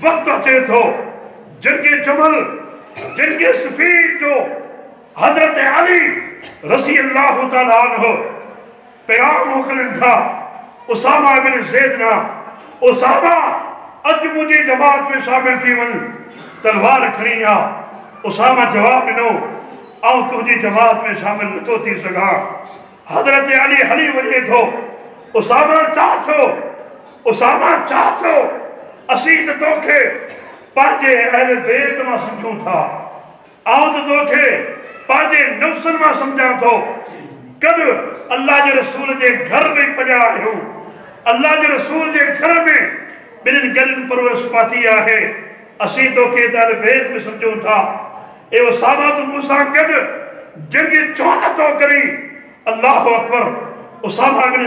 वक्त अचे थो जिनके जमल जिनके सफीर जो हजरत अली रसी अल्लाह तआला अन्हु पैगाम मोकिलन था उसामा बिन ज़ैद ना उसामा अज मुझे जमात में शामिल थी वन तलवार खड़ी आ उसामा जवाब ॾिनो आऊं तुझी जमात में शामिल नथो थी सघां। हजरत अली हली वञे थो उसामा चाह थो असीं त तोखे पंहिंजे अहल बैत मां सम्झूं था आऊं त तोखे पंहिंजे नफ़्सन मां सम्झां थो। कॾ अल्लाह जे रसूल जे घर में पॼा आहियूं अल्लाह जे रसूल जे घर में ॿिन्हिनि गॾनि परवरिश पाती आहे असीं तोखे त अहल बैत में सम्झूं था। ए उसामा तूं मूंसां गॾु जंग छो नथो करी? अल्लाहु अकबर। उसामा बिन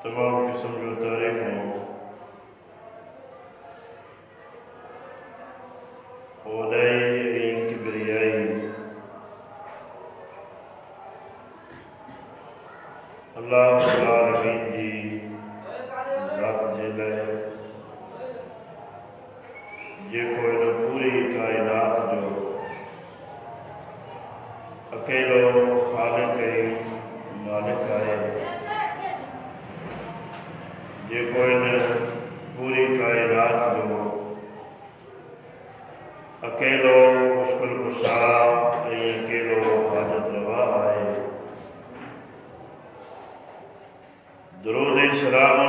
तमाम किस्म जो तारीफों वदाई किबरियाई अल्लाह अलमीन जी ज़ात जे लाइ जेको इन पूरी कायनात जो अकेलो ख़ालिक़ ऐं मालिक आहे जेको इन पूरी कायनात जो अकेलो मुश्किल कुशा ऐं अकेलो हाजत रवा आहे। दुरूद ऐं सलाम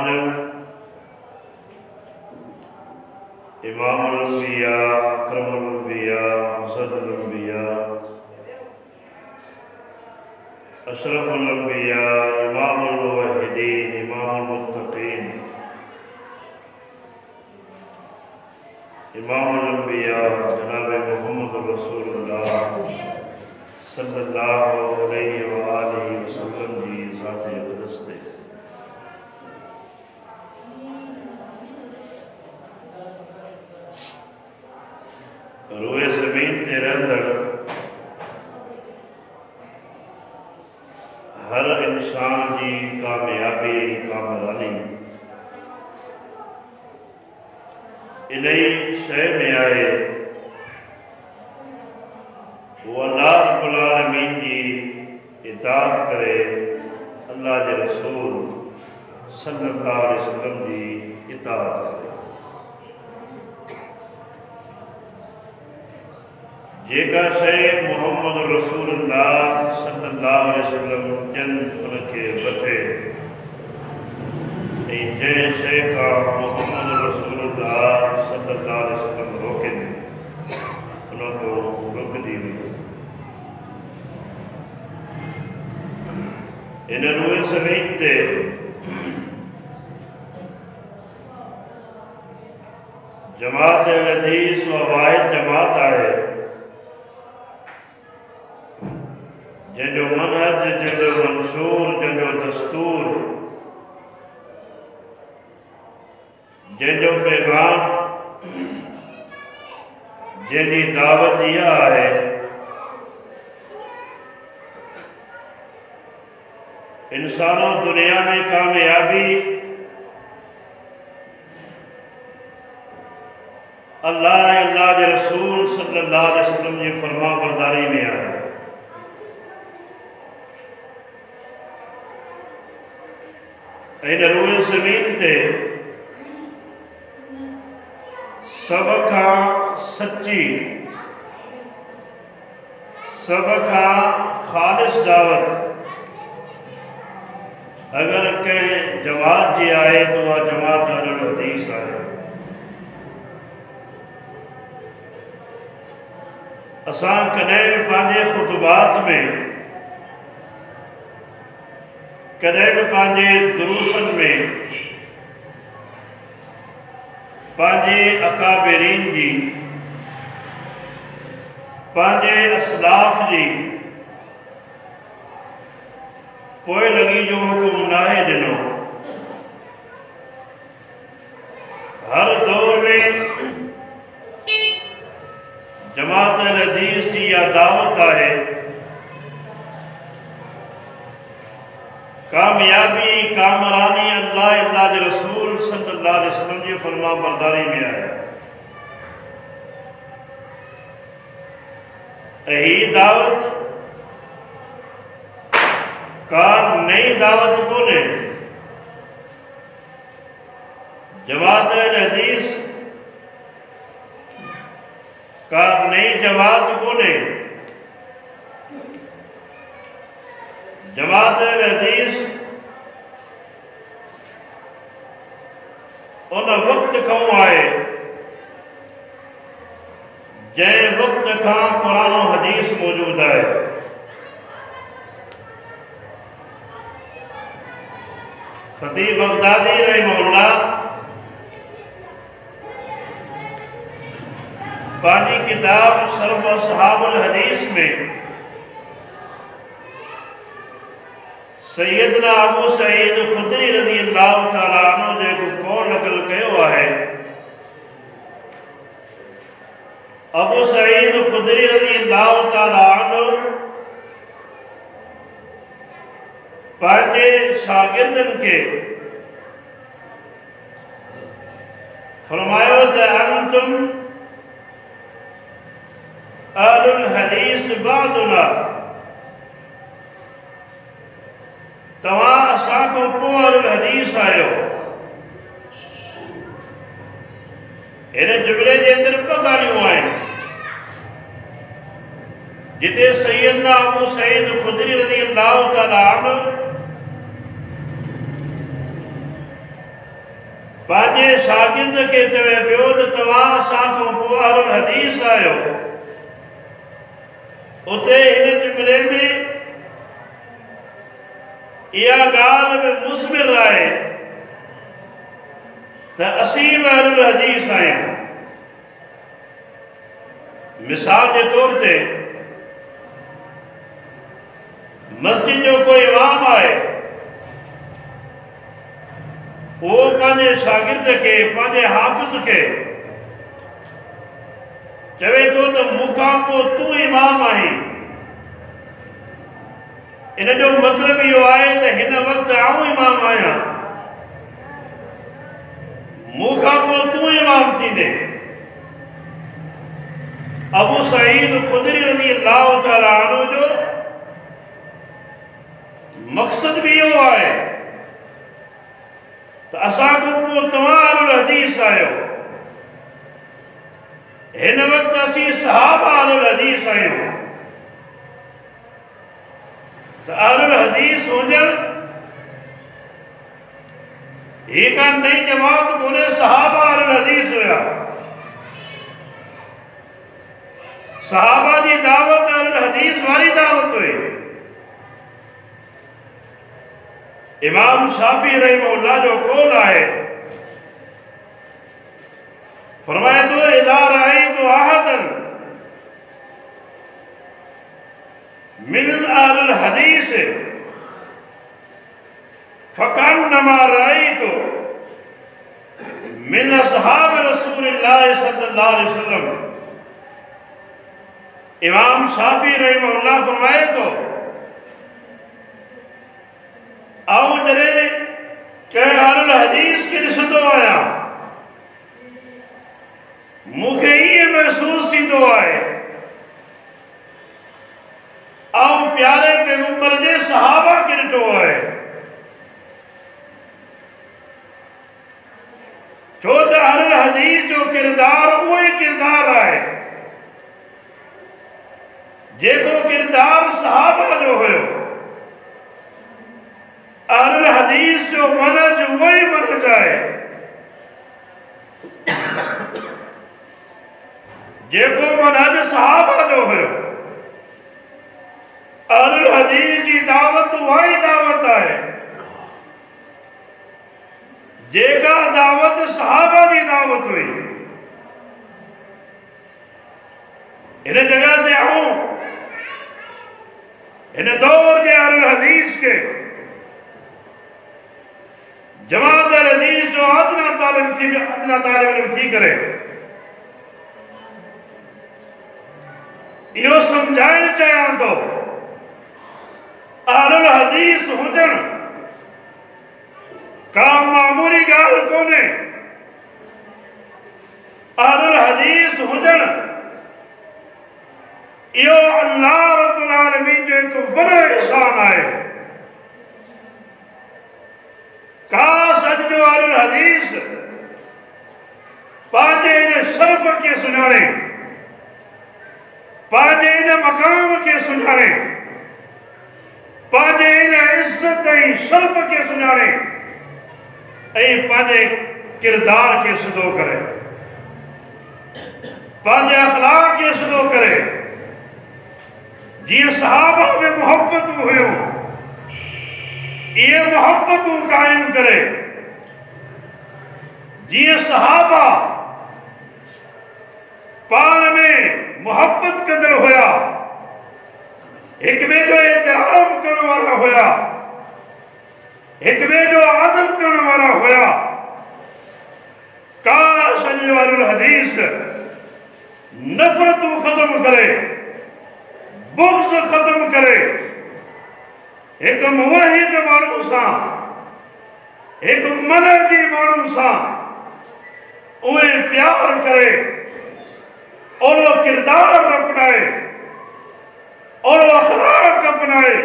इमामुल अंबिया अकरमुल अंबिया सदरुल अंबिया अशरफुल अंबिया इमामुल मुवहिदीन इमामुल मुत्तकीन इमामुल अंबिया जनाब मुहम्मद रसूलुल्लाह सल्लल्लाहु अलैहि व आलिहि वसल्लम जी ज़ात अक़दस ते रोए ज़मीन ते रहंदड़ हर इंसान की कामयाबी कामरानी इन्हीं शय में आए वो अल्लाह रब्बुल आलमीन की इताअत करे अल्लाह के रसूल सल्लल्लाहु अलैहि वसल्लम की इताअत करे। जेका शय मुहम्मद रसूलुल्लाह सल्लल्लाहु अलैहि वसल्लम जन उनके वठे ऐं जंहिं शय का मुहम्मद रसूलुल्लाह सल्लल्लाहु अलैहि वसल्लम रोके उनको रोकदी हुई। इन रोए ज़मीन ते जमात अहल हदीस व वाहिद जमात आहे जंहिंजो मनहज जंहिंजो मंशूर जंहिंजो दस्तूर जंहिंजो पैगाम जंहिंजी दावत इहा आहे इंसानों दुनिया में कामयाबी अल्लाह के रसूल सल्लल्लाहु अलैहि वसल्लम की फरमा बरदारी में आहे। इन रोए ज़मीन ते सब खां सच्ची सब खां ख़ालिस दावत अगर कंहिं जमात जी आहे तो वह जमात अहलुल हदीस आहे। असां कॾहिं भी पंहिंजे ख़ुतबात में कॾहिं बि पंहिंजे दुरूसनि में पंहिंजे अकाबिरीन जी पंहिंजे असलाफ जी पोइ लॻी जो हुकुम नाहे ॾिनो। हर दौर में जमात हदीस की यह दावत है, कामयाबी कामरानी अल्लाह के रसूल सल्लल्लाहु अलैहि वसल्लम की फरमा बरदारी में आया। यही दावत का नई दावत को ने जमात हदीस का नई जमात को ने जमात हदीस उन वक्त खां आए जै वक्त का कुरान और हदीस मौजूद है। खतीब बगदादी रहमहुल्लाह पानी किताब शरफ असहाबुल हदीस में सैयदना अबू सईद खुदरी रज़ी अल्लाह तआला अन्हु जेको को नकल कयो है। अबू सईद खुदरी रज़ी अल्लाह तआला अन्हु पंहिंजे शागिर्दनि के फरमायो त अंतुम अहलुल हदीस बादुना, तव्हां असां खां पोइ अहलुल हदीस आहियो। हिन जुमिले जे अंदरि ॿ ॻाल्हियूं आहिनि जिते सैयदना अबू सईद खुदरी रज़ी अल्लाह तआला अन्हु पंहिंजे शागिर्द खे चवे पियो त तव्हां असां खां पोइ अहलुल हदीस आहियो। उते हिन जुमिले में इहा ॻाल्हि बि मुस्बिर आहे त असीं बि अहलुल हदीस आहियूं। मिसाल के तौर ते मस्जिद जो कोई इमाम आहे, वो पंहिंजे शागिर्द के पंहिंजे हाफ़िज़ के चवे थो त मूंखां पोइ तूं इमाम आहीं। इन जो मतिलबु इहो आहे त हिन वक़्तु आऊं इमाम आहियां, मूंखां पोइ तूं इमाम थींदे। अबू सईद खुदरी रज़ी अल्लाह तआला अन्हु जो मक़सद भी इहो आहे त असां खां पोइ तव्हां अहलुल हदीस आहियो। हिन वक़्तु असीं सहाबा अहलुल हदीस आहियूं। त अहलुल हदीस हुजण ही का नई जमात कोन्हे, सहाबा अहलुल हदीस हुया। सहाबा जी दावत अहलुल हदीस वारी दावत हुई। इमाम शाफी रहमहुल्लाह जो कौल है, फरमाए तो इज़ा रअयतु अहदन मिन अहलिल हदीस फकअन्नमा रअयतु मिन असहाब रसूलिल्लाह सल्लल्लाहु अलैहि वसल्लम। इमाम शाफी रहमहुल्लाह फरमाए तो आऊं जॾहिं कंहिं अहलुल हदीस खे ॾिसंदो आहियां, मूंखे ईअं महसूस थींदो आहे आऊं प्यारे पैगंबर जे सहाबा खे ॾिठो आहे। छो त अहलुल हदीस जो किरदार उहो ई किरदार आहे जेको किरदार सहाबा जो हुयो। अहलुल हदीस जो मनहज वही मनहज है जेको मनहज सहाबा जो हुयो। अहलुल हदीस की दावत वही दावत है जेका दावत सहाबा की दावत हुई इन जगह से आऊं इन दौर के अहल हदीस के जमात हदीस जो अदना तालिब थी करे यो समझाइण चाहियां तो अहल हदीस हुजण का मामूली गाल कोने। अहल हदीस हुजण यो अल्लाह रब्बुल आलमीन जो एक वॾो एहसान है। काश अज जो अहल हदीस पांजे इन शर्फ के सुञाणे पांजे इन मकाम के सुञाणे पांजे इन इज्जत ऐं शर्फ के सुञाणे ऐं पांजे किरदार के सिधो करे पांजे अखलाक के सिधो करे। जीअं सहाबा में मोहब्बत हुयूं ये मोहब्बतूं कायम करे। जीअं सहाबा पाण में मोहब्बत कंदड़ हुया एक ॿिए जो एहतराम करण वारा हुया एक ॿिए जो आदर करण वारा हुया। काश अॼु अहल हदीस नफ़रतूं ख़त्म करे बुग़्ज़ ख़त्म करे एक मुवहिद माण्हू सां एक मनहजी माण्हू सां उहे प्यार करे और वो किरदार अपनाए और वो अखलाक अपनाए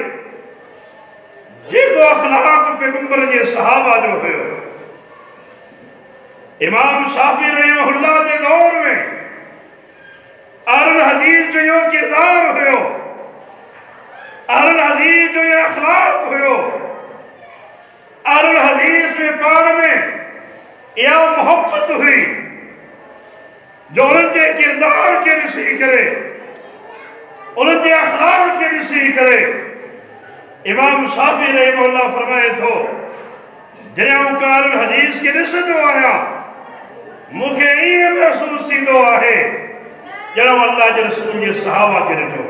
जेको अखलाक पैगंबर जे सहाबा जो हुयो। इमाम शाफी रहमहुल्लाह जे दौर में अहल हदीस जो यो किरदार हुयो अहल हदीस जो ये अखलाक हुयो अहल हदीस में पाण में या मोहब्बत हुई जो उनके किरदार के ॾिसी करे उनके अखलाक के ॾिसी करे इमाम शाफी रहमहुल्लाह फरमाए थो जॾहिं अहल हदीस के ॾिसंदो आहियां मूंखे ईअं महसूस थींदो आहे ॼणो अल्लाह जे रसूल जे सहाबा के ॾिठो।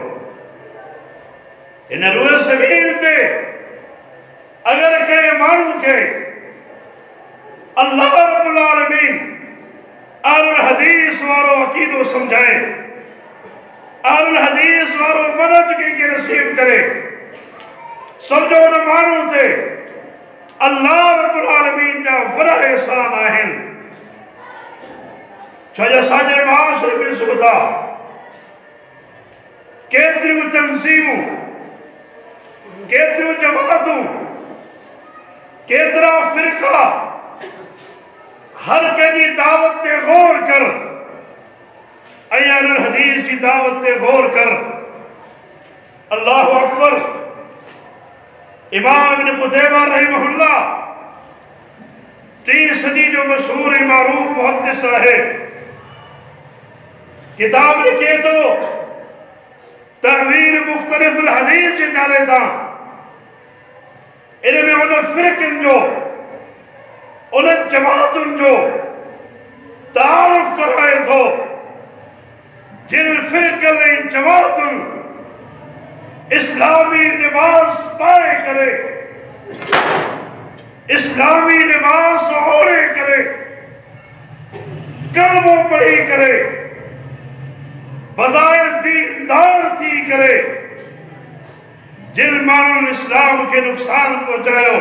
इन रूह समील ते अगर कंहिं माण्हू के अल्लाह रब्बुल आलमीन अहल हदीस वारो अकीदो समझाए अहल हदीस वारो मनहज कंहिंखे नसीब करे समझो उन माण्हू ते अल्लाह रब्बुल आलमीन जा वॾा एहसान आहिनि। छो जो असांजे माशरे में ॾिसो था केतिरियूं तंज़ीमूं केतिरियूं जमातूं केतिरा फ़िरक़ा हर कंहिंजी दावत ते गौर कर ऐं अहल हदीस जी दावत ते गौर कर। अल्लाहु अकबर। इमाम इब्न क़ुतैबा रहमहुल्लाह 3 सदी जो मशहूर ऐं मारूफ मुहद्दिस आहे। किताब लिखे तो तहवीर मुख्तलिफ हदीस जे नाले तां इन में उन फ़िरक़नि जो उन जमातुनि जो तारुफ़ कराए थो जिन फ़िरक़नि ऐं जमातुनि इस्लामी लिबास पाए करे इस्लामी लिबास ओढ़े करे कलमो पढ़ी करे बज़ाहिर दीनदार थी करे जिन माण्हुनि इस्लाम के नुक़सान पहुंचायो।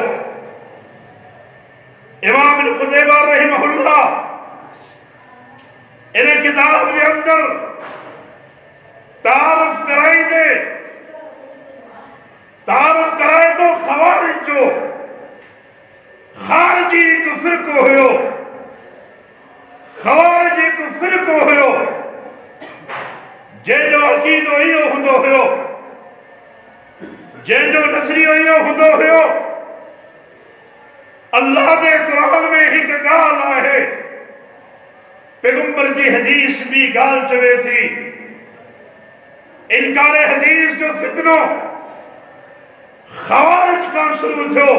इमाम इब्न क़ुतैबा रहमहुल्लाह इन किताब के अंदर तारुफ़ कराए तो ख़वारिज जो खारिजी एक फ़िरक़ो हुयो ख़वारिज एक फ़िरक़ो हुयो जंहिंजो अक़ीदो इहो हूंदो हुयो जंहिंजो नज़रियो इहो हूंदो हुयो अल्लाह के कुरान में एक गाल आहे पैगंबर की हदीस भी गाल चवे थी इनकार हदीस जो फितनो ख़वारिज का शुरू थियो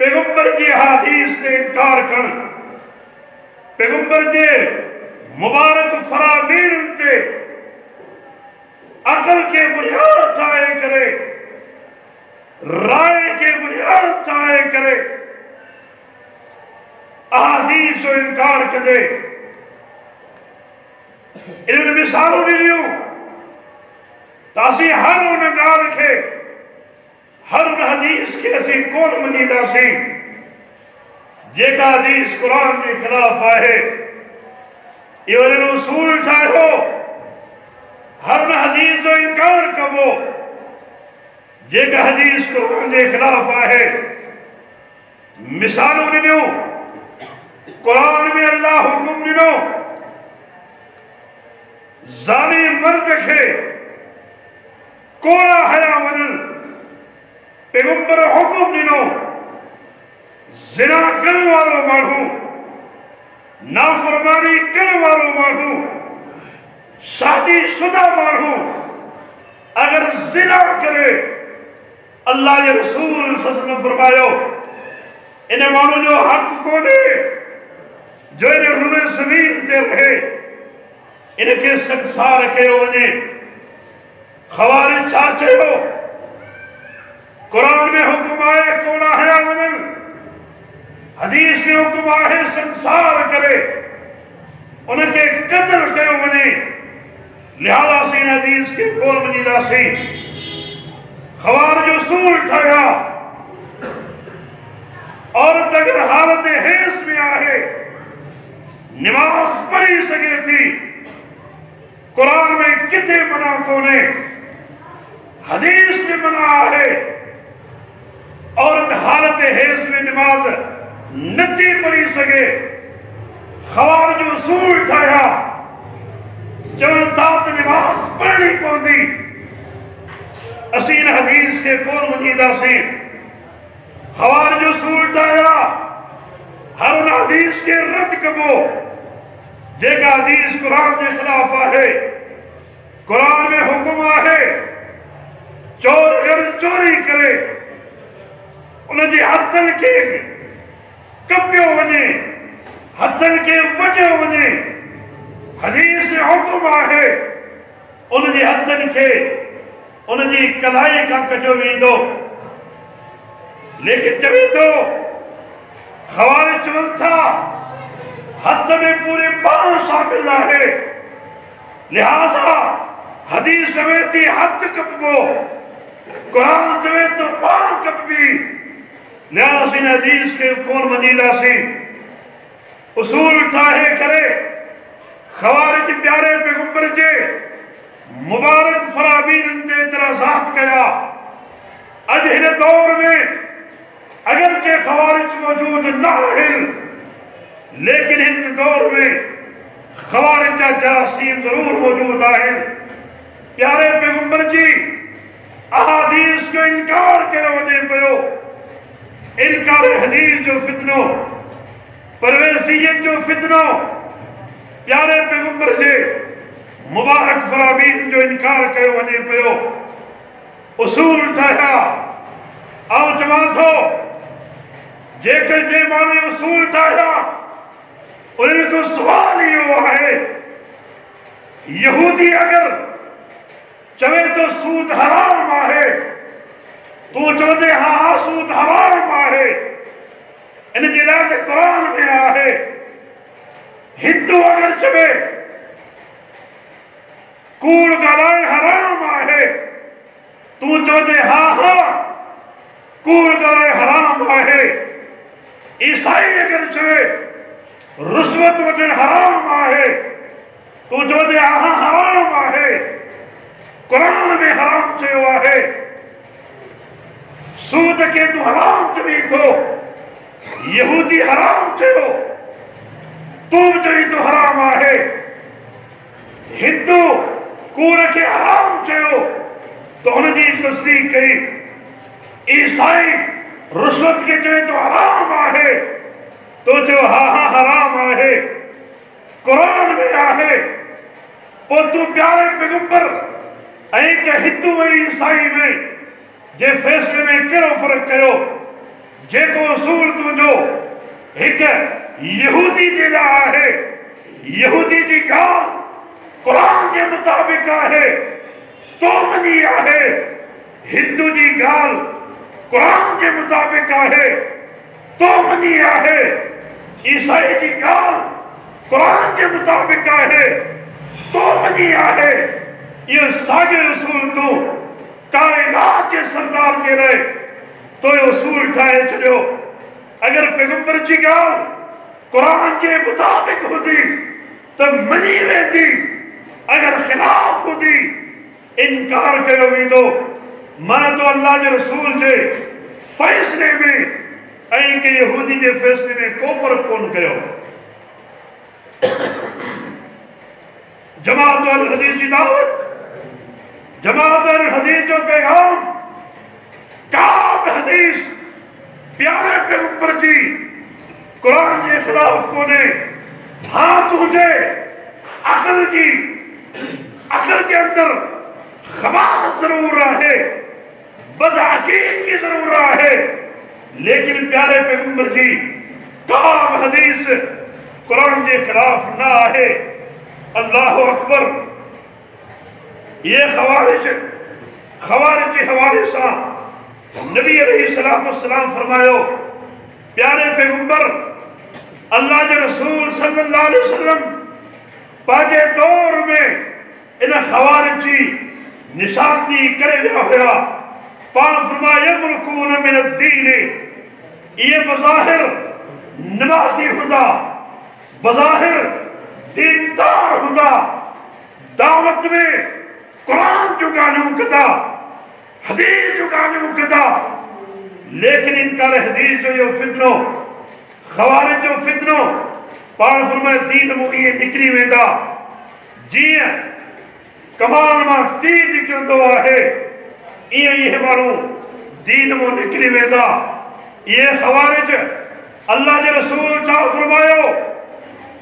पैगंबर जी हदीस से इनकार कर, पैगंबर जे मुबारक फरामीन ते अकल के बुनियाद ठाए करे, राय के बुनियाद ठाए करे, अहादीस जो इनकार करे। इन मिसालों ॾिनियूं तो असीं हर उन ॻाल्हि खे, हर उन हदीस के असीं कोन मञींदासीं जेका हदीस कुरान के खिलाफ आहे। इहो इन उसूल ठाहियो, हर उन हदीस जो इनकार कबो जेका हदीस कुरान के खिलाफ आहे। मिसालूं ॾिनियूं, कुरान में अल्लाह हुकुम ॾिनो ज़ानी मर्द के कोड़ा हया वञनि, पैगंबर हुकुम ॾिनो ज़िना करण वारो माण्हू, नाफरमानी करण वारो माण्हू, शादीशुदा माण्हू अगर ज़िना करे, अल्लाह के रसूल सल्लल्लाहु अलैहि वसल्लम फरमायो इन माण्हू जो हक़ कोन्हे जो इन रुए ज़मीन ते रहे, इनके संसार कयो वञे। ख़वारिज छा चयो? कुरान में हुक्म आहे कोड़ा हया वञनि, हदीस में हुक्म आहे संसार करे, उनके कत्ल कयो वञे। लिहाजा से इन हदीस के कोन मञींदासीं। ख़वारिज उसूल ठाहिया, औरत अगर हालत हेस में आहे नमाज पढ़ी सके थी, कुरान में किथे मना कोने, हदीस में मना है। औरत हालत हेस में नमाज नथी पढ़ी सके, ख़वारिज उसूल ठाहिया, चवनि था त नमाज पढ़नी पवंदी। असीं इन हदीस के कोन मञींदासीं। ख़वारिज उसूल ठाहिया, हर उन हदीस के रद्द कबो जेका हदीस कुरान के खिलाफ आहे। कुरान में हुक्म आहे चोर अगर चोरी करे उनजे हथनि खे कपियो वञे, हथनि खे वढियो वञे। हदीस में हुक्म आहे उनजे हथनि खे उनजी कलाई खां कढियो वेंदो। लेकिन चवे तो ख़वारिज चवनि था हथ में पूरे बांह शामिल है, लिहाजा हदीस चवे थी हथ कपबो, कुरान चवे तो बांह कपबी। लिहाजा इन हदीस के कोन मञींदासीं। उसूल ठाहे करे ख़वारिज प्यारे पैगंबर जे मुबारक फरामीन ते एतराज़ात कया। अज हिन दौर में अगर के ख़वारिज मौजूद न आहिनि, लेकिन इन दौर में ख़वारिज जा जरासीम जरूर मौजूद आहिनि। प्यारे पैगंबर जी अहादीस जो इनकार कयो वञे पियो, इनकार हदीस जो फितनो, परवेज़ियत जो फितनो, प्यारे पैगंबर जे मुबारक फरामीन जो इनकार कयो वञे पियो। उसूल ठाहिया, ऐं चवां थो जेके जे माण्हू उसूल ठाहिया उन्हनि को सवाल इहो आहे, यहूदी अगर चवे तो सूद हराम आहे, तू चवंदे हाँ सूद हराम आहे, इन जे लाइ त कुरान में आहे। हिंदू अगर चवे कूड़ ॻाल्हाइण हराम आहे, तू चवंदे हाँ हाँ कूड़ ॻाल्हाइण हराम आहे। ईसाई अगर चवे रुश्वत वठण हराम आहे, तू चवंदे हाँ हराम आहे, कुरान में हराम चयो आहे। सूद के तू हराम चवी थो, यहूदी हराम चयो, तू चवी तो हराम आहे। हिंदू कूड़ के हराम चयो तो उनकी तस्दीक कई। ईसाई रुश्वत के चवे तो हराम आहे, तो जो हाँ हाँ हराम आहे, कुरान में आहे। और तू प्यारे पैगंबर ऐं के हिंदू ऐं ईसाई में जे फैसले में कहिड़ो फर्क़ु कयो? जेको उसूल तुंहिंजो एक यहूदी जे लाइ आहे, यहूदी जी ॻाल्हि कुरान के मुताबिक आहे तो मनी आहे, हिंदू जी ॻाल्हि कुरान के मुताबिक आहे तो मनी आहे, ईसाई जी ॻाल्हि कुरान के मुताबिक आहे तो मनी आहे। ये साॻियो उसूल तूं काइनात के सरदार के लाइ तो उसूल ठाहे छॾियो। अगर पैगंबर जी ॻाल्हि कुरान के मुताबिक हूंदी तो मनी वेंदी, अगर खिलाफ हूंदी इनकार कयो वेंदो। मन तो अल्लाह के रसूल के फैसले में ऐं के यहूदी के फैसले में को फर्क कोन कयो। जमात अल हदीस की दावत, जमात अल हदीस जो पैगाम काब हदीस प्यारे पैगंबर जी कुरान के खिलाफ कोने। हाँ तुझे अकल की, अकल के अंदर खबासत जरूर है, बदअकीद की जरूरत है, लेकिन प्यारे पैगंबर जी काब हदीस कुरान के खिलाफ ना है। अल्लाह अकबर। ये खवारिज के हवाले से नबी अलैहिस्सलाम फरमायो, प्यारे पैगंबर अल्लाह के रसूल सल्लल्लाहु अलैहि वसल्लम पाके दौर में इन खवारिज की निशानी करे विया हुआ। पान फरमाया यमरुकून मिन अद्दीन, ये बज़ाहिर नमाज़ी हुंदा, बज़ाहिर दीनदार हुंदा, दावत में कुरान जो गालियों कदा, हदीस जो गालियों कदा, लेकिन इनकार हदीस जो यो फितनो, खवारिज जो फितनो पान फरमाया दीन मुगी निकरी वेंदा। जीअं कमाल मां तीर निकिरंदो आहे इएं इहे माण्हू दीन मां निकिरी वेंदा। ये खवारिज अल्लाह के रसूल छा फरमायो,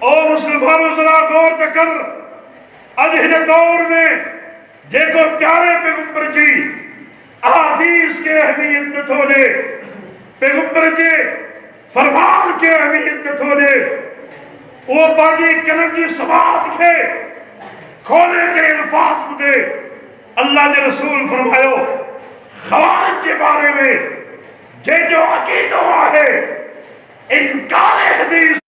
ओ मुसलमानों जरा गौर त कर, अज हिन दौर में जेको प्यारे पैगंबर जी अहादीस के अहमियत नथो ॾे, पैगंबर जे फरमान के अहमियत नथो ॾे, वो पंहिंजी कलम जी समात के खोले के अल्फाज ॿुधे। अल्लाह के रसूल फरमायो खवारिज के बारे में जो अकीदो आहे इनकार हदीस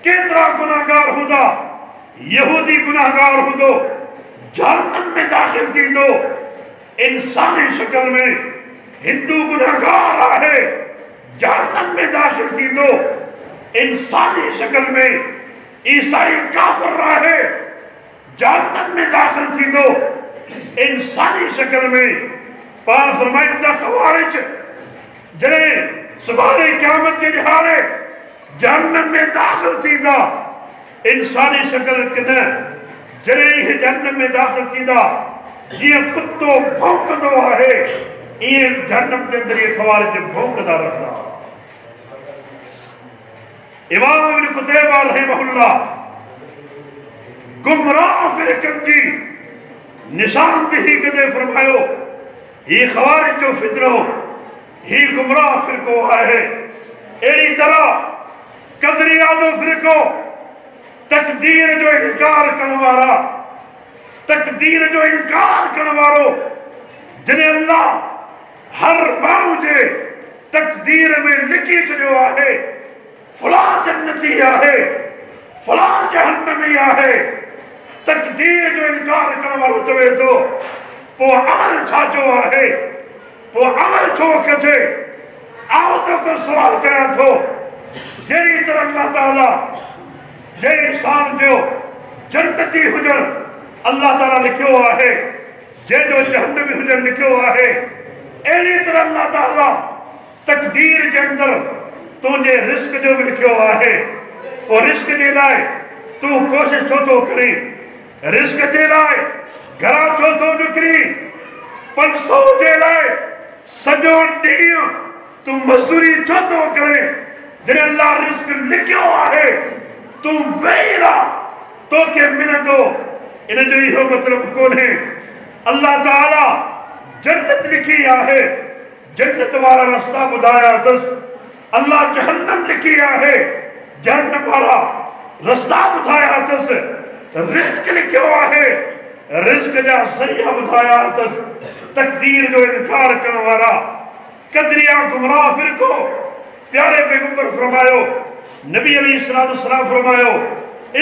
केतरा गुनाहगार हुंदा, यहूदी गुनाहगार हुंदो, जहन्नम में दाखिल थींदो। इंसानी शक्ल में हिंदू गुनाहगार आहे, जहन्नम में दाखिल थींदो। इंसानी शक्ल में ईसाई काफिर आहे, जहन्नम में दाखिल थींदो। इंसानी शक्ल में पान फरमाइंदा खवारिज जॾहिं सुभाणे क़यामत के ॾिहाड़े जहन्नम में दाखिल थींदा, इंसानी शक्ल किन जॾहिं इहे जहन्नम में दाखिल थींदा, जीअं कुत्तो भौंकंदो आहे ईअं जहन्नम के अंदर ये खवारिज भौंकदा रहंदा। इमाम इब्न कुतैबा रहमहुल्लाह गुमराह फिरकन जी निशानदेही कंदे फरमायो, ये खवारिज जो फितनो ही गुमराह फिरको आहे। अहिड़ी तरह कदरिया जो फिरको, तकदीर जो इनकार करण वारा, तकदीर जो इनकार करण वारो, जिन्हें अल्लाह हर माण्हू जे तकदीर में लिखी छॾियो आहे फलां जन्नती आहे, फलां जहन्नमी आहे। तकदीर जो इनकार करण वारो चवे थो पोइ अमल छा जो आहे, पोइ अमल छो कजे। आओ तो को सवाल कयां थो, जहिड़ी तरह अल्लाह ताला जंहिं इंसान जो जन्नती हुजण अल्लाह ताला लिखियो आहे, जंहिंजो जहन्नमी हुजण लिखियो आहे, अहिड़ी तरह अल्लाह ताला तकदीर जे अंदर तुंहिंजे रिस्क जो भी लिखियो आहे। पोइ रिस्क जे लाइ तूं कोशिश छो थो करीं, रिस्क जे लाइ घरां छो थो निकिरी, 500 जे लाइ सॼो ॾींहुं तूं मज़दूरी छो थो करे, जॾहिं अल्लाह रिस्क लिखियो आहे तूं वेही रह, तोखे मिलंदो। इन जो इहो मतिलबु कोन्हे अल्लाह ताला जन्नत लिखी आहे, जन्नत वारा रास्ता ॿुधाया अथसि, अल्लाह जहन्नम लिखी आहे, जहन्नम वारा रास्ता ॿुधाया अथसि, रिस्क लिखियो आहे, रिस्क जा ज़रिया ॿुधाया अथसि। तक़दीर जो इनकार करण वारा कदरिया गुमराह फिरको, प्यारे पैगंबर फरमायो, नबी अलैहिस्सलाम फरमायो,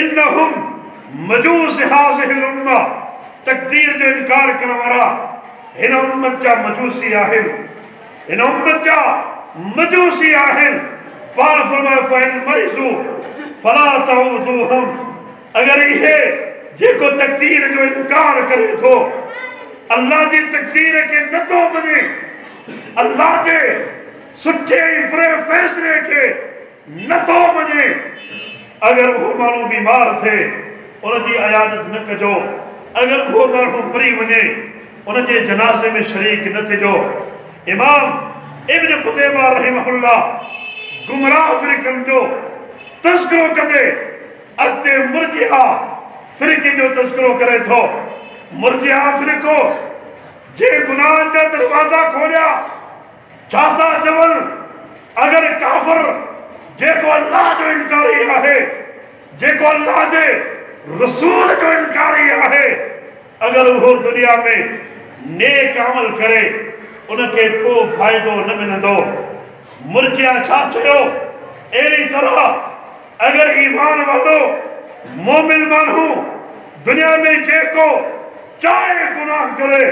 इन्नहुम मजूस हाज़िहिल उम्मा, तक़दीर जो इनकार करण वारा हिन उम्मत जा मजूसी आहिनि, हिन उम्मत जा मजूसी आहिनि। पाण फरमायो फ़इन मरिज़ू फला तऊदूहुम, अगर इहे जेको तक़दीर जो इनकार करे थो, अल्लाह जी तक़दीर के नथो मञे, अल्लाह जे सुठे ऐं बुरे फ़ैसिले खे नथो मञे, अगर वो माण्हू बीमार थे उनजी अयादत न कजो, अगर वो माण्हू मरी वञे उनजे जनाज़े में शरीक न थिजो। इमाम इब्न क़ुतैबा रहमहुल्लाह गुमराह फ़िरक़नि जो तज़किरो कंदे अॻिते मुर्जिआ फ़िरक़े जो तज़किरो करे थो। मुर्जिआ फ़िरक़ो जे गुनाहनि जा दरवाज़ा खोलिया, छा था चवनि, अगर काफ़िर जेको अल्लाह जो इनकारी आहे, जेको अल्लाह जे रसूल जो इनकारी आहे, अगर वो दुनिया में नेक अमल करे उनके को फ़ाइदो न मिलंदो। मुर्जिआ छा चयो, अहिड़ी तरह अगर ईमान वालो मोमिन माण्हू दुनिया में जेको चाहे गुनाह करे,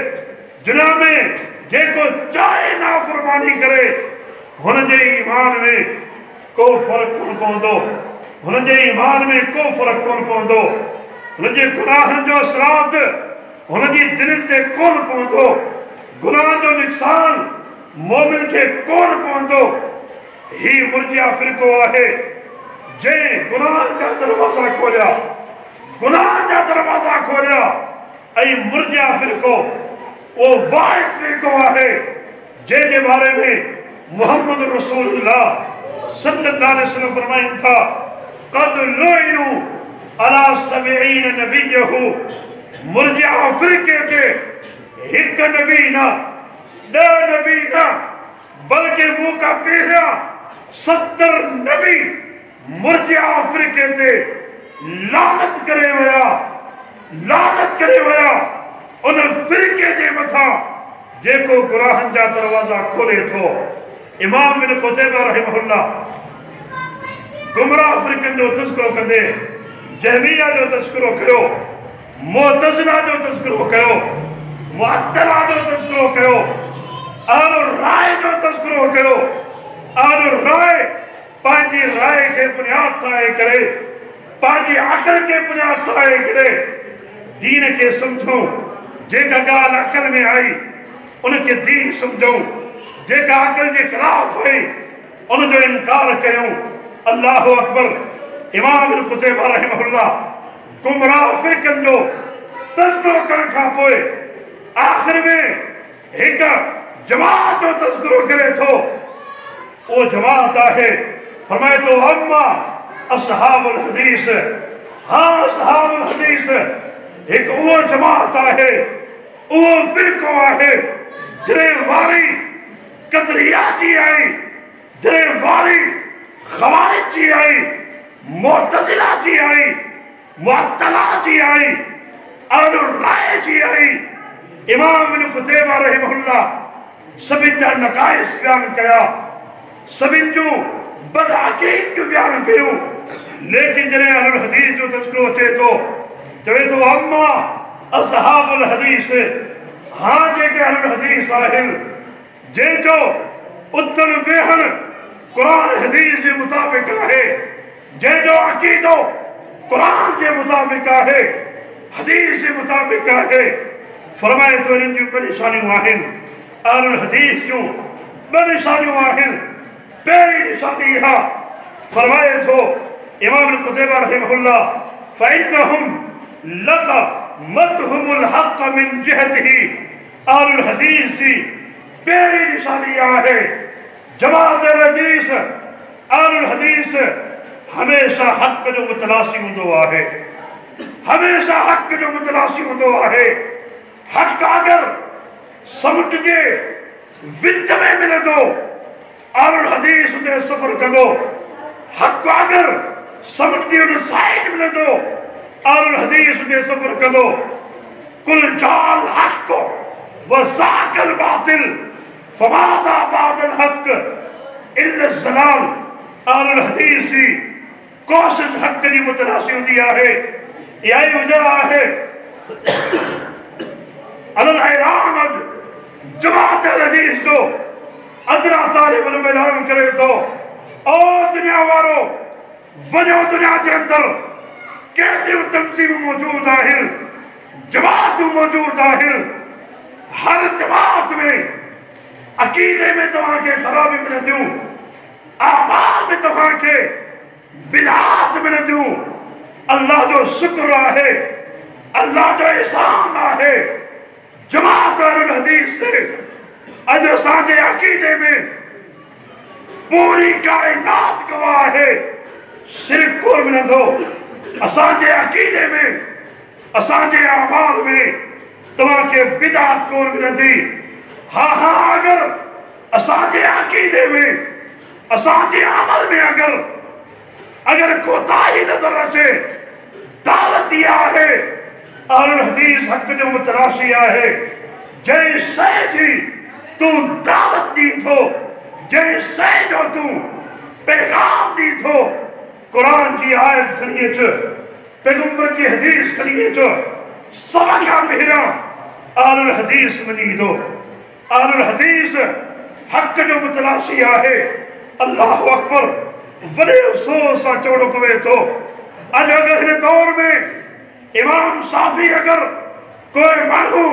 दुनिया में जेको चाहे नाफरमानी करे, हुनजे ईमान में को फ़र्क़ कोन पवंदो, हुनजे ईमान में को फ़र्क़ कोन पवंदो, हुनजे गुनाहनि जो असरात हुनजी दिलि ते कोन पवंदो, गुनाह जो नुक़सान मोमिन खे कोन पवंदो। ही मुर्जिआ फ़िरक़ो आहे जंहिं गुनाह जा दरवाज़ा खोलिया, गुनाह जा दरवाज़ा खोलिया। ऐं मुर्जिआ फ़िरक़ो वो वाहिद फ़िरक़ो आहे जंहिंजे बारे में मुहम्मद रसूलुल्लाह सल्लल्लाहु अलैहि वसल्लम फरमाइनि था, क़द लुइनु अला सबईन नबियहु, मुर्जिआ फ़िरक़े ते हिकु नबी न, 10 नबी न, बल्कि मूं खां पहिरियां 70 नबी मुर्जिआ फ़िरक़े ते लानत करे विया, लानत करे विया उन फ़िरक़े जे मथां जेको गुनाहनि जा दरवाज़ा खोले थो। इमाम इब्न क़ुतैबा रहमहुल्लाह गुमराह फ़िरक़नि जो तज़किरो कंदे जहमिया जो तज़किरो कयो, मुअतज़िला जो तज़किरो कयो, मुअत्तला जो तज़किरो कयो, अहलुर राय जो तज़किरो कयो। अहलुर राय पंहिंजी राय खे बुनियाद ठाहे करे, पंहिंजी अक़ल खे बुनियाद ठाहे करे दीन खे सम्झूं। जेका ॻाल्हि अक़ल में आई उनखे दीन सम्झूं, जेका अक़ल जे ख़िलाफ़ आई उनजो इनकार कयूं। अल्लाहु अकबर। इमाम इब्न क़ुतैबा रहमहुल्लाह गुमराह फ़िरक़नि जो तज़किरो करण खां पोइ आख़िर में हिकु जमात जो तज़किरो करे थो। वो जमात आहे, फरमाए तो अम्मा असहाबुल हदीस, हाँ असहाबुल हदीस हिकु उहो जमात आहे, उहो फ़िरक़ो आहे जंहिं वारी कदरिया जी आई, जंहिं वारी ख़वारिज जी आई, मुअतज़िला जी आई, मुअत्तला जी आई, अहलुर राय जी आई। इमाम इब्न क़ुतैबा रहमहुल्लाह सभिनि जा नक़ाइस बयान कया, सभिनि जूं बदअक़ीदगियूं बयान कयूं, लेकिन जॾहिं अहलुल हदीस जो तज़किरो अचे थो, चवे थो अम्मा असहाबुल हदीस, हाँ जेके अहलुल हदीस आहिनि, जंहिंजो उथण वेहण क़ुरान हदीस जे मुताबिक़ आहे, जंहिंजो अक़ीदो क़ुरान जे मुताबिक़ आहे, हदीस जे मुताबिक़ आहे। फरमाए तो इन्हनि जूं ॿ निशानियूं आहिनि, अहलुल हदीस जूं 2 निशानियूं आहिनि। पहिरीं निशानी इहा, फरमाए थो इमाम इब्न क़ुतैबा रहमहुल्लाह, फ़इन्नहुम लक़मतहुमुल हक़्क़ मिन जिहतिही। अहलुल हदीस जी पहिरीं निशानी आहे, जमात हदीस, अहलुल हदीस हमेशा हक़ जो मुतलासी हूंदो आहे, हमेशा हक़ जो मुतलासी हूंदो आहे। हक़ अगर समुझजे विच में मिले दो और हदीस ते सफर करो हक अगर समझी उन साइड मिले दो और हदीस ते सफर करो कुल जाल हक व साकल बातिल फमाजा बादल हक इल्ल जलाल और हदीस की कोशिश हक की मुतलाशी होती है यही वजह है अल ऐलान जमात हदीस को अदरा तालिब इल्म ऐलान करे तो ओ दुनिया वालो वजह दुनिया के अंदर केतिरियूं तंजीम मौजूद आहिनि जमात मौजूद आहिनि हर जमात में अकीदे में तव्हांखे खराबी मिलंदियूं आमाल में तव्हांखे बिदात मिलंदियूं अल्लाह जो शुक्र आहे अल्लाह जो एहसान आहे जमात अहल हदीस से अज असांजे अकीदे में पूरी कायनात गवाह है सिर्फ कोन मिलंदो असांजे अकीदे में असांजे अमाल में तव्हांखे बिदात कोन मिलंदी हाँ हाँ अगर असांजे अकीदे में असांजे अमल में अगर कोताही नजर अचे दावत इहा आहे अहल हदीस हक जो मुतलाशी आहे जंहिं शइ जी तूं दावत दी थो जंहिं शइ जो तूं पैगाम दी थो कुरान की आयत खणी अच पैगंबर की हदीस खणी अच सब खां पहिरियां अहल हदीस मञी थो अहल हदीस हक जो मुतलाशी आहे अल्लाह अकबर वॾे अफ़सोस सां चवणो पवे थो अॼु अगर हिन दौर में इमाम साफ़ी अगर कोई माण्हू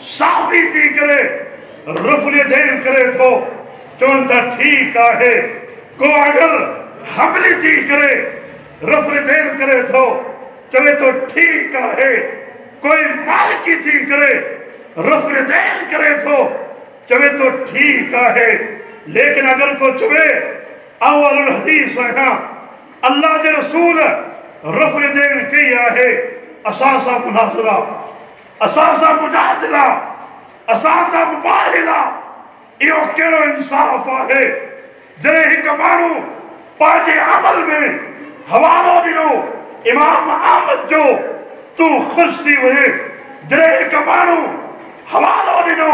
साफ़ी थी करे रफ़ुल यदैन करे थो चवनि था ठीकु आहे को अगर हमली थी करे रफ़ुल यदैन करे थो चवे तो ठीकु आहे कोई मालिकी थी करे रफ़ुल यदैन करे थो चवे तो ठीकु आहे लेकिन अगर को चवे अहल हदीस आहियां अल्लाह जे रसूल रफ़ुल यदैन कई आहे असां सां मुनाज़रा असां सां मुजादिला असां सां मुबाहिला इहो कहिड़ो इंसाफ़ आहे जॾहिं हिकु माण्हू पंहिंजे अमल में हवालो ॾिनो इमाम अहमद जो तूं ख़ुशि थी वञे जॾहिं हिकु माण्हू हवालो ॾिनो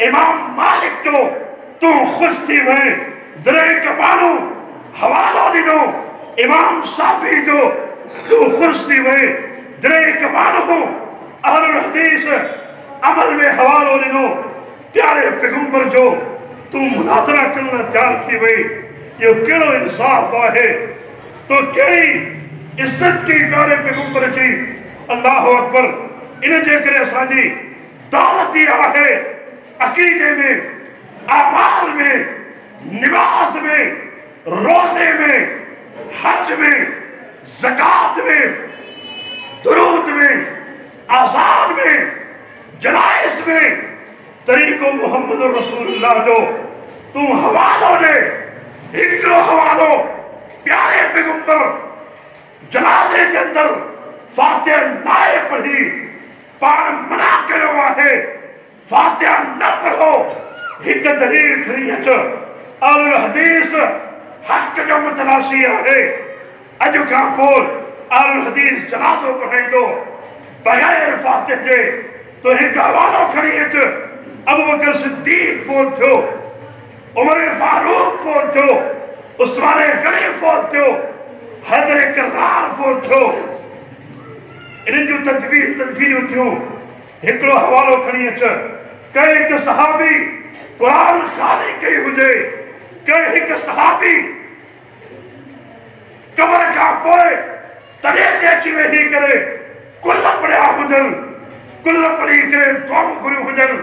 इमाम मालिक जो तूं ख़ुशि थी वञे जॾहिं हिकु माण्हू हवालो ॾिनो इमाम शाफ़ी जो तूं ख़ुशि थी वञे जॾहिं हिकु माण्हू अहल हदीस अमल में हवालो ॾिनो प्यारे पैगंबर जो तूं मुनाज़रा करण लाइ तयारु थी वई इहो कहिड़ो इंसाफ़ आहे तो कहिड़ी इज़त की प्यारे पैगंबर जी अल्लाह अकबर इन जे करे असांजी दावत ई आहे अक़ीदे में अमाल में निमाज़ में रोज़े में हज में ज़कात में दुरूद में आज़ान में जनाइज़ में तरीक़ो मोहम्मद रसूलुल्लाह जो तूं हवालो ॾे हिकिड़ो हवालो प्यारे पैगंबर जनाज़े के अंदर फातिहा नाए पढ़ी पाण मना कयो आहे फातिहा न पढ़ो हिकु दलील खणी अच अहल हदीस हक़ जो मुतलाशी आहे अॼु खां पोइ अहल हदीस जनाज़ो पढ़ाईंदो बग़ैर फातिह जे तो हिकु हवालो खणी अच अबू बकर सिद्दीक़ फोन थियो उमर फारूक फोन थियो उस्मान गनी फोन थियो हैदर करार फोन थियो इन्हनि जूं तदबीरियूं थियूं हिकिड़ो हवालो खणी अच कंहिं हिकु सहाबी क़ुरान ख़ाली कई हुजे कंहिं हिकु सहाबी कबर खां पोइ तॾहिं ते अची वेही करे कुल पढ़िया हुजनि कुल पढ़ी करे दुआऊं घुरियूं हुजनि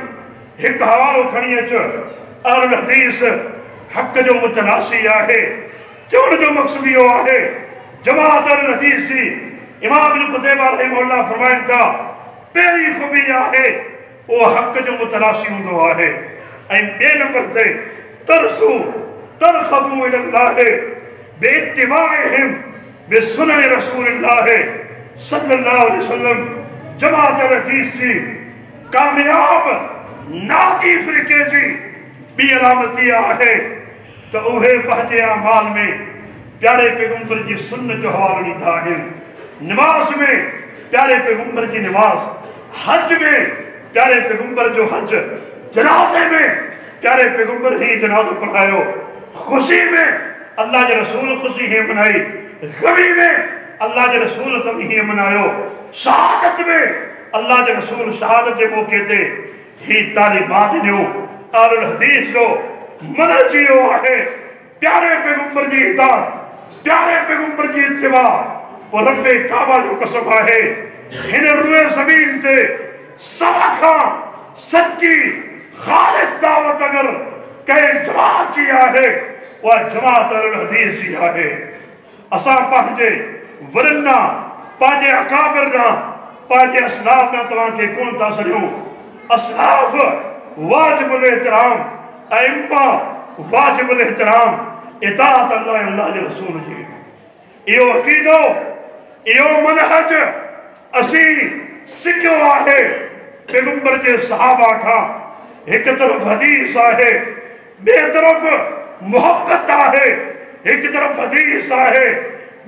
हिकु हवालो खणी अच अहल हदीस हक़ जो मुतलाशी आहे चवण जो मक़सदु इहो आहे जमात अहल हदीस जी इमाम इब्न क़ुतैबा रहमहुल्लाह फरमाइनि था पहिरीं ख़ूबी आहे उहो हक़ जो मुतलाशी हूंदो आहे ऐं ॿिए नंबर ते तरख़बू इलल्लाह बिइत्तिबाइहिम बिसुनन रसूलिल्लाह सल्लल्लाहु अलैहि वसल्लम जमात अहल हदीस जी कामयाब नाजी फ़िरक़े जी बी अलामत है तो उहे पंहिंजे अमाल में प्यारे पैगंबर की सुन्नत जो हवालो ॾींदा आहिनि। नमाज में प्यारे पैगंबर की नमाज, हज में प्यारे पैगंबर जो हज, जनाजे में प्यारे पैगंबर ही जनाजो पढ़ायो, खुशी में अल्लाह के रसूल खुशी ही मनाई, गमी में अल्लाह के रसूल गमी ही मनायो, शहादत में अल्लाह के रसूल शहादत के मौके ते ही तालीमात ॾिनो। आलुल हदीस जो मनहजियो आहे प्यारे पैगंबर की इताअत, प्यारे पैगंबर की इत्तिबा और रब्बे काबा जो कसम है हिन रुए ज़मीन ते सवा खां सच्ची खालिस दावत अगर कंहिं जमात जी आहे उहा जमात आलुल हदीस जी आहे। असां पंहिंजे वरनि ना, पंहिंजे अकाबिर ना, पंहिंजे असलाफ ना तव्हांखे कोन था सॾियूं। असलाफ वाजिबुल एहतराम, अइम्मा वाजिबुल एहतराम, इताअत अल्लाह अल्लाह जे रसूल जी। इहो अक़ीदो, इहो मनहज असीं सिखियो आहे पैगंबर जे सहाबा खां। एक तरफ हदीस आहे, ॿिए तरफ मोहब्बत आहे, एक तरफ हदीस आहे,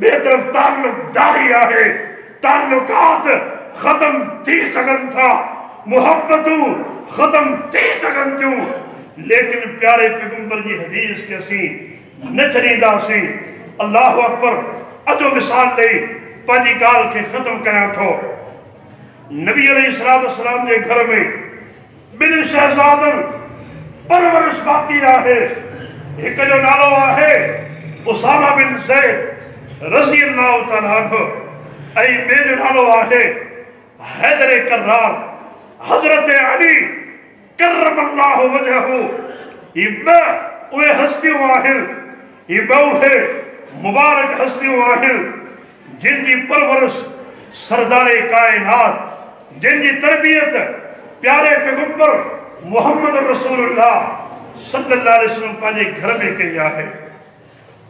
ॿिए तरफ ताल्लुकदारी आहे। ताल्लुकात ख़त्म थी सघनि था, मोहब्बतूं ख़त्म थी सघनि थियूं, लेकिन प्यारे पैगंबर की हदीस के असीं न छॾींदासीं। अल्लाह अकबर। अचो मिसाल ॾेई पंहिंजी ॻाल्हि खे ख़त्म कयां थो। नबी अलैहिस्सलाम जे घर में ॿिनि शहज़ादनि परवरिश पाती आहे। हिक जो नालो आहे उसामा बिन ज़ैद रज़ी अल्लाह तआला अन्हु, ऐं ॿिए जो नालो आहे हैदर कर्रार हज़रत अली करमल्लाहु वजहहू। ये ॿ उहे हस्तियूं आहिनि, ये ॿ उहे मुबारक हस्तियूं आहिनि जिन जी परवरिश सरदारे कायनात, जिन जी तरबियत प्यारे पैगंबर मोहम्मद रसूलुल्लाह सल्लल्लाहु अलैहि वसल्लम पंहिंजे घर में कई आहे।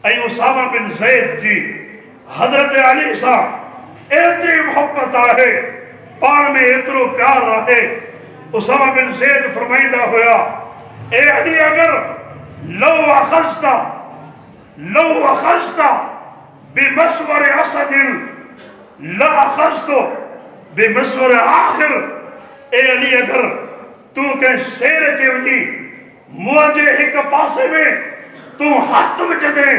ऐं उसामा बिन ज़ैद जी हज़रत अली सां एतिरी मोहब्बत आहे, पाण में एतिरो प्यार आहे। उसामा बिन ज़ैद फरमाईंदा हुया, ए अली अगर लौ अखज़ता बिमस्वर असदिन ला अखज़तो बिमस्वर आखिर। ए अली अगर तू कंहिं शेर जे वञी मुंहिंजे हिक पासे में तू हथ विझंदे,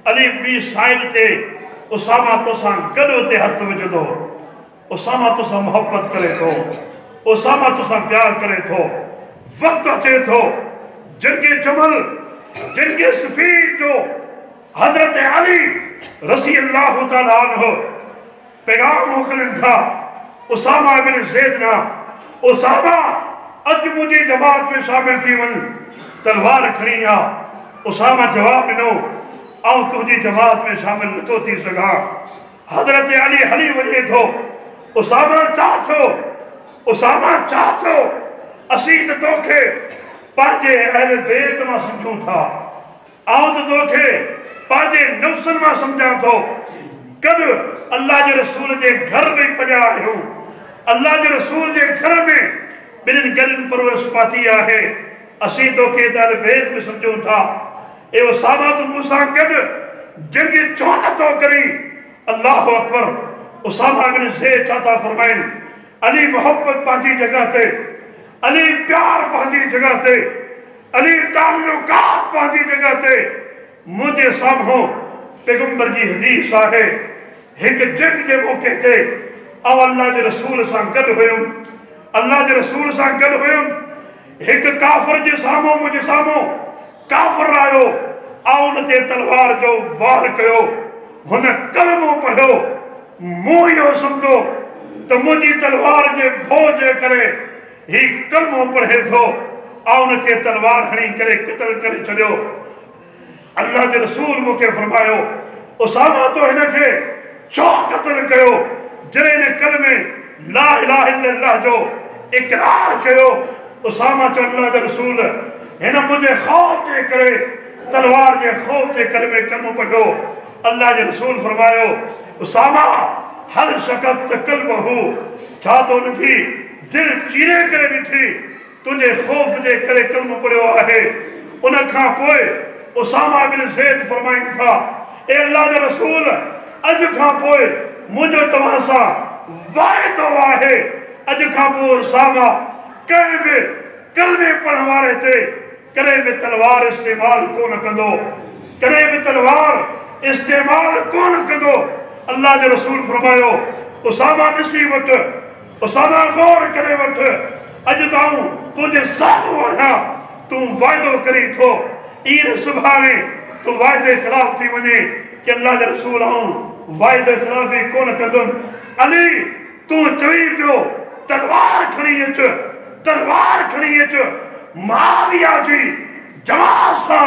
अली ॿी साइड ते उसामा तोसां गॾु उते हथ विझंदो। उसामा तोसां मोहब्बत करे थो, उसामा तोसां प्यार करे थो। वक्त अचे थो जिनके जमल, जिनके सफीर जो हजरत अली रज़ी अल्लाह तआला अन्हु पैगाम मोकिलिन था उसामा बिन ज़ैद ना, उसामा अज मुझे जमात में शामिल थी वन, तलवार खणी आ। उसामा जवाब ॾिनो, आऊं तुझी जमात में शामिल नथो थी सघां। हजरत अली हली वञे थो। उसामा चाह थो असीं त तोखे पंहिंजे अहल बैत मां सम्झूं था, आऊं त तोखे पंहिंजे नफ़्सन मां सम्झां थो। कद अल्लाह जे रसूल जे घर में पढ़िया आहियूं, अल्लाह जे रसूल जे घर में ॿिन्हिनि गॾनि परवरिश पाती आहे। असीं तोखे त अहल बैत में सम्झूं था। ए उसामा तूं मूंसां गॾु जंग छो नथो करी? अल्लाह अकबर। उसामा बिन ज़ैद छा था फरमाइनि, अली मोहब्बत पंहिंजी जगह ते, अली प्यार पंहिंजी जगह ते, अली ताल्लुकात पंहिंजी जगह ते। मुझे साम्हूं पैगंबर जी हदीस आहे, हिक जंग जे मौके ते ऐं अल्लाह जे रसूल सां गॾु हुयुमि, अल्लाह जे रसूल सां गॾु हुयुमि। हिक काफ़िर जे साम्हूं, मुंहिंजे साम्हूं काफ़िर आयो, ऐं उन ते तलवार जो वार कयो। हुन कलमो पढ़ियो। मूं इहो सम्झो त मुंहिंजी तलवार जे भो जे करे ही कलमो पढ़े थो, ऐं उनखे तलवार हणी करे क़त्ल करे छॾियो। अल्लाह जे रसूल मूंखे फरमायो, उसामा तो हिनखे छो क़त्ल कयो? जॾहिं हिन कलमे ला इलाहा इल्लल्लाह जो इक़रार कयो। उसामा चयो, अल्लाह जे रसूल हिन मुंहिंजे ख़ौफ़ जे करे, तलवार जे ख़ौफ़ जे करे में कलमो पढ़ियो। अल्लाह जे रसूल फरमायो, उसामा हल शकत कल्बहू, छा तो उनजी दिल चीरे करे ॾिठी? तुझे खौफ जे करे कलमो पढ़ियो आहे। उन खां पोइ उसामा बिन ज़ैद फरमाइनि था, ए अल्लाह जे रसूल, अॼु खां पोइ मुंहिंजो तव्हां सां वाइदो आहे, अॼु खां पोइ उसामा कंहिं बि कलमे पढ़ण वारे ते कॾहिं बि तलवार इस्तेमाल कोन कंदो, कॾहिं बि तलवार इस्तेमाल कोन कंदो। अल्लाह जो रसूल फरमायो, उसामा ॾिसी वठ, उसामा गौर करे वठ, अॼु ताऊं तुंहिंजे साम्हूं आहियां, तूं वाइदो करी थो, ईअं सुभाणे तूं वाइदे ख़िलाफ़ थी वञे कि अल्लाह जे रसूल आऊं वाइदे ख़िलाफ़ी कोन कंदुमि। अली तूं चवी पियो तलवार खणी अच, तलवार खणी अच, मुआविया जी जमात सां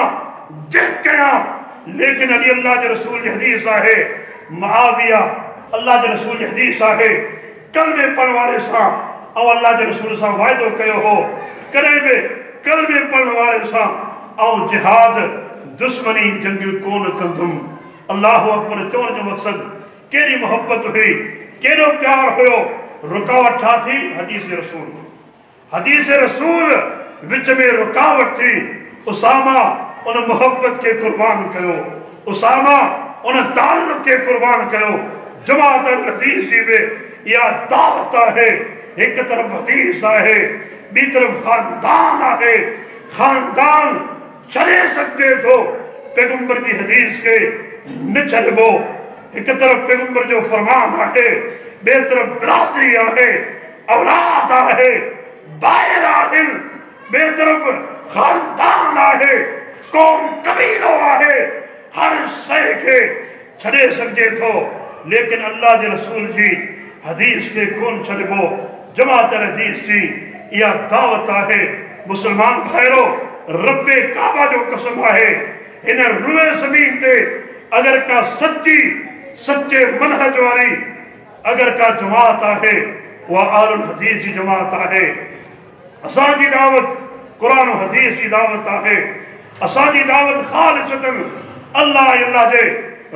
जंग कयां। लेकिन अली अल्लाह जे रसूल जी हदीस आहे, मुआविया अल्लाह जे रसूल जी हदीस आहे, कलमे पढ़ण वारे सां ऐं अल्लाह जे रसूल सां वाइदो कयो हो, कॾहिं बि कलमे पढ़ण वारे सां ऐं जिहाद दुश्मनी जंग कोन कंदुमि। अल्लाह अकबर चवण जो मक़सदु कहिड़ी मोहब्बत हुई, कहिड़ो प्यार हुयो। रुकावट छा थी? हदीस रसूल, हदीस रसूल विच में रुकावट थी। उसामा उन मोहब्बत के कुर्बान कयो, उसामा उन ताल्लुक़ के कुर्बान कयो। जमात हदीस जी में इहा दावत आहे, एक तरफ हदीस आहे, ॿी तरफ खानदान आहे। खानदान छॾे सघिजे थो, पैगंबर जी हदीस के न छॾिबो। एक तरफ पैगंबर जो फरमान आहे, ॿिए तरफ बिरादरी आहे, औलाद आहे, ॿाहिरि आहिनि, ॿिए तरफ खानदान आहे, कौम कबीलो आहे। हर शइ खे छॾे सघिजे थो, लेकिन अल्लाह जे रसूल जी हदीस के कोन छॾिबो। जमात हदीस जी इहा दावत आहे। मुस्लमान भाइरो, रब्बे काबा जो कसम आहे, हिन रुए ज़मीन ते अगर का सच्ची सच्चे मनहज वारी अगर का जमात आहे, उहा आलुल हदीस जी जमात आहे। असांजी दावत कुरान हदीस जी दावत आहे। असांजी दावत ख़ालिसतन अल्लाह अल्लाह जे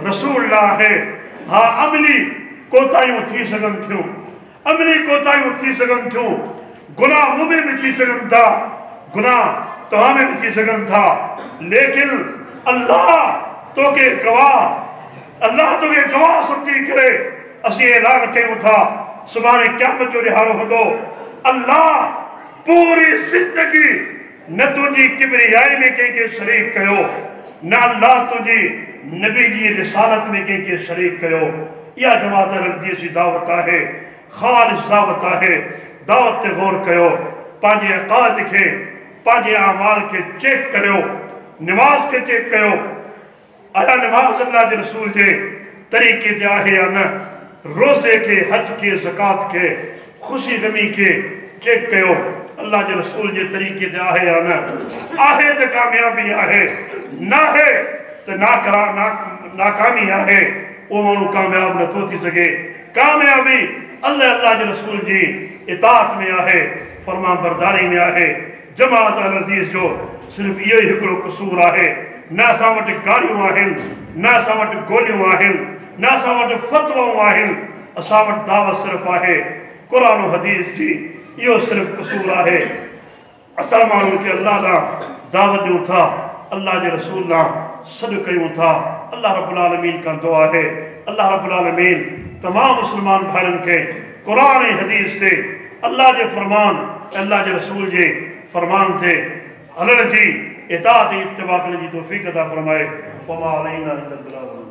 रसूल लाइ आहे। हा, अमली कोताहियूं थी सघनि थियूं, अमली कोताहियूं थी सघनि थियूं, गुनाह मूं में भी थी सघनि था, गुनाह तव्हां में भी थी सघनि था, लेकिन अल्लाह तोखे गवाह, अल्लाह तोखे गवाह सम्झी करे असीं ऐलान कयूं था, सुभाणे क़यामत जो ॾिहाड़ो हूंदो। अल्लाह पूरी ज़िंदगी न तुंहिंजी किबरियाई में कंहिंखे शरीक कयो, न अल्लाह तुंहिंजी नबी जी रिसालत में कंहिंखे शरीक कयो। इहा जमात हदीस जी दावत आहे, ख़ालिस दावत आहे। दावत ते गौर कयो, पंहिंजे अक़ाइद खे, पंहिंजे अमाल खे चेक करियो, निमाज़ खे चेक कयो, आया निमाज़ अल्लाह जे रसूल जे तरीक़े ते आहे या न, रोज़े के, हज के, ज़कात के, ख़ुशी गमी के चेक कयो, अल्लाह जे रसूल जे तरीक़े ते आहे या न। आहे त कामयाबी आहे, न आहे त नाकामी आहे। उहो माण्हू कामयाब नथो थी सघे। कामयाबी अल्लाह जे रसूल जी इताअत में आहे, फरमान बरदारी में आहे। जमात हदीस जो सिर्फ़ु इहो ई हिकिड़ो कसूर आहे, न असां वटि गाड़ियूं आहिनि, न असां वटि गोलियूं आहिनि, न असां वटि फतवाऊं आहिनि, असां वटि दावत सिर्फ़ु आहे क़ुरान हदीस जी। इहो सिर्फ़ु कसूर आहे। असां माण्हुनि खे अल्लाह ॾांहुं दावत ॾियूं था, अल्लाह जे रसूल ॾांहुं सॾु कयूं था। अल्लाह रब्बुल आलमीन खां दुआ आहे, अल्लाह रब्बुल आलमीन तमामु मुस्लमान भाइरनि खे क़ुरान ऐं हदीस ते, अल्लाह जे फरमान, अल्लाह जे रसूल जे फरमान ते हलण जी इताअत ऐं इत्तिबा करण जी तौफ़ीक़ अता फ़रमाए। वमा अलैना इल्लल बलाग।